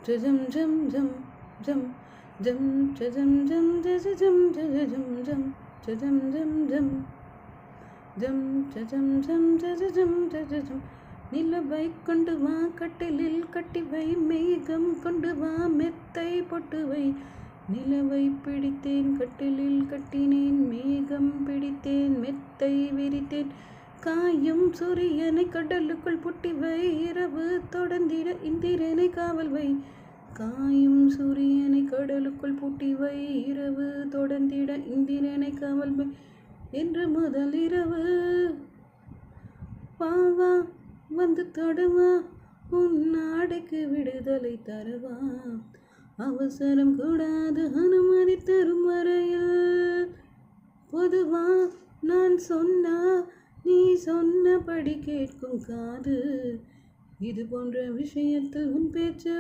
ஜம் ஜம் ஜம் ஜம் ஜம் ஜம் ஜம் ஜம் ஜம் ஜம் ஜம் ஜம் ஜம் ஜம் ஜம் ஜம் ஜம் ஜம் நிலவை கொண்டு வா கட்டிலில் கட்டி வை மேகம் கொண்டு வா மெத்தை பொட்டு வை நிலவை பிடித்தேன் கட்டிலில் கட்டினேன் மேகம் பிடித்தேன் மெத்தை விரித்தேன் காயும் சூரியனை கடலுக்குள் புட்டி வை இரவு தொடர்ந்திட இந்திரனை காவல் வை காயும் சூரியனை கடலுக்குள் பூட்டி வை இரவு தொடர்ந்திட இந்திரனை காவல் வை என்று முதல் இரவு வா வா வந்து தொடவா உன் நாடைக்கு விடுதலை தரவா அவசரம் கூடாது அனுமதி தரும் வரையில் பொதுவா நான் சொன்னா நீ சொன்னபடி கேட்கும் காது இது போன்ற விஷயத்தில் உன் பேச்சு